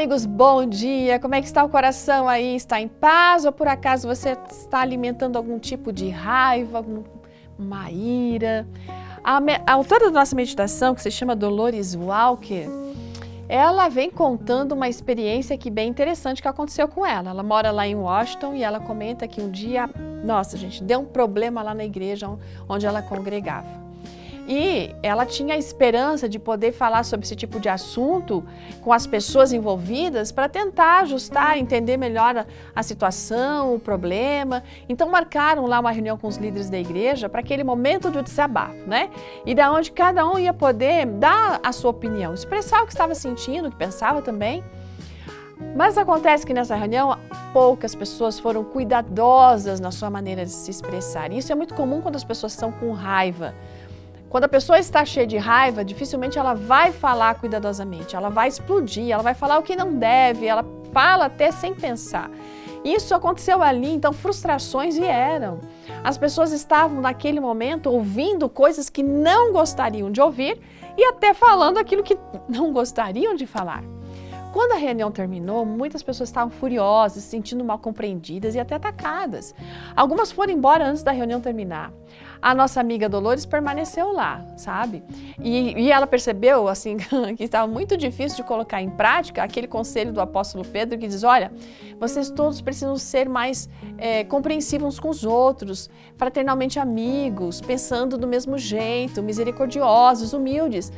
amigos, bom dia! Como é que está o coração aí? Está em paz ou por acaso você está alimentando algum tipo de raiva, uma ira? A autora da nossa meditação, que se chama Dolores Walker, ela vem contando uma experiência aqui bem interessante que aconteceu com ela. Ela mora lá em Washington e ela comenta que um dia, nossa gente, deu um problema lá na igreja onde ela congregava. E ela tinha a esperança de poder falar sobre esse tipo de assunto com as pessoas envolvidas para tentar ajustar, entender melhor a situação, o problema. Então marcaram lá uma reunião com os líderes da igreja para aquele momento do desabafo, né? E da onde cada um ia poder dar a sua opinião, expressar o que estava sentindo, o que pensava também. Mas acontece que nessa reunião poucas pessoas foram cuidadosas na sua maneira de se expressar. E isso é muito comum quando as pessoas estão com raiva. Quando a pessoa está cheia de raiva, dificilmente ela vai falar cuidadosamente, ela vai explodir, ela vai falar o que não deve, ela fala até sem pensar. Isso aconteceu ali, então frustrações vieram. As pessoas estavam naquele momento ouvindo coisas que não gostariam de ouvir e até falando aquilo que não gostariam de falar. Quando a reunião terminou, muitas pessoas estavam furiosas, se sentindo mal compreendidas e até atacadas. Algumas foram embora antes da reunião terminar. A nossa amiga Dolores permaneceu lá, sabe? E ela percebeu, assim, que estava muito difícil de colocar em prática aquele conselho do apóstolo Pedro que diz, olha, vocês todos precisam ser mais compreensivos uns com os outros, fraternalmente amigos, pensando do mesmo jeito, misericordiosos, humildes.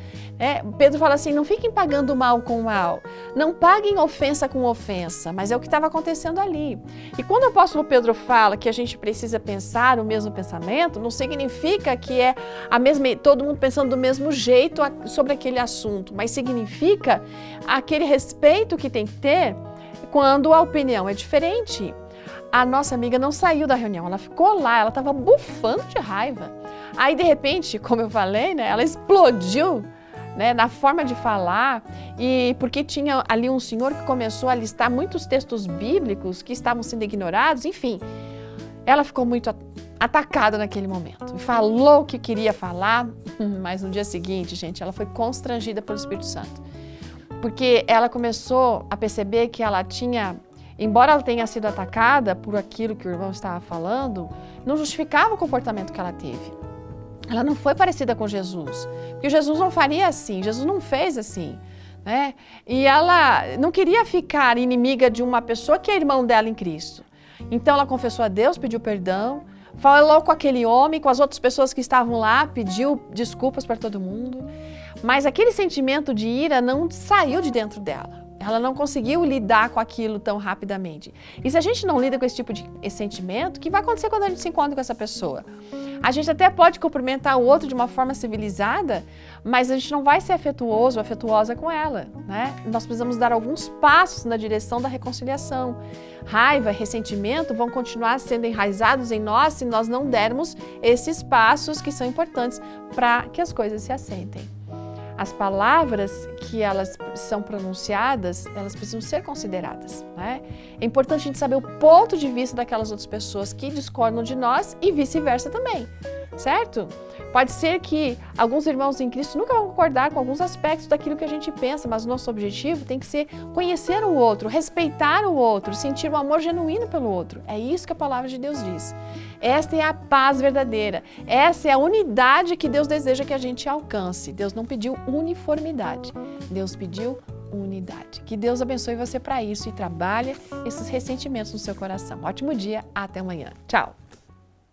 Pedro fala assim, não fiquem pagando mal com mal, não paguem ofensa com ofensa, mas é o que estava acontecendo ali. E quando o apóstolo Pedro fala que a gente precisa pensar o mesmo pensamento, não significa que é todo mundo pensando do mesmo jeito sobre aquele assunto, mas significa aquele respeito que tem que ter quando a opinião é diferente. A nossa amiga não saiu da reunião, ela ficou lá, ela estava bufando de raiva. Aí, de repente, como eu falei, né, ela explodiu, né, na forma de falar, e porque tinha ali um senhor que começou a listar muitos textos bíblicos que estavam sendo ignorados, enfim. Ela ficou muito atacada naquele momento e falou o que queria falar, mas no dia seguinte, gente, ela foi constrangida pelo Espírito Santo. Porque ela começou a perceber que ela tinha, embora ela tenha sido atacada por aquilo que o irmão estava falando, não justificava o comportamento que ela teve. Ela não foi parecida com Jesus, porque Jesus não faria assim, Jesus não fez assim, né? E ela não queria ficar inimiga de uma pessoa que é irmão dela em Cristo. Então ela confessou a Deus, pediu perdão, falou com aquele homem, com as outras pessoas que estavam lá, pediu desculpas para todo mundo, mas aquele sentimento de ira não saiu de dentro dela. Ela não conseguiu lidar com aquilo tão rapidamente. E se a gente não lida com esse tipo de sentimento, o que vai acontecer quando a gente se encontra com essa pessoa? A gente até pode cumprimentar o outro de uma forma civilizada, mas a gente não vai ser afetuoso ou afetuosa com ela, né? Nós precisamos dar alguns passos na direção da reconciliação. Raiva, ressentimento vão continuar sendo enraizados em nós se nós não dermos esses passos que são importantes para que as coisas se assentem. As palavras que elas são pronunciadas, elas precisam ser consideradas, né? É importante a gente saber o ponto de vista daquelas outras pessoas que discordam de nós e vice-versa também, certo? Pode ser que alguns irmãos em Cristo nunca vão concordar com alguns aspectos daquilo que a gente pensa, mas o nosso objetivo tem que ser conhecer o outro, respeitar o outro, sentir um amor genuíno pelo outro. É isso que a palavra de Deus diz. Esta é a paz verdadeira. Essa é a unidade que Deus deseja que a gente alcance. Deus não pediu uniformidade. Deus pediu unidade. Que Deus abençoe você para isso e trabalhe esses ressentimentos no seu coração. Ótimo dia, até amanhã. Tchau!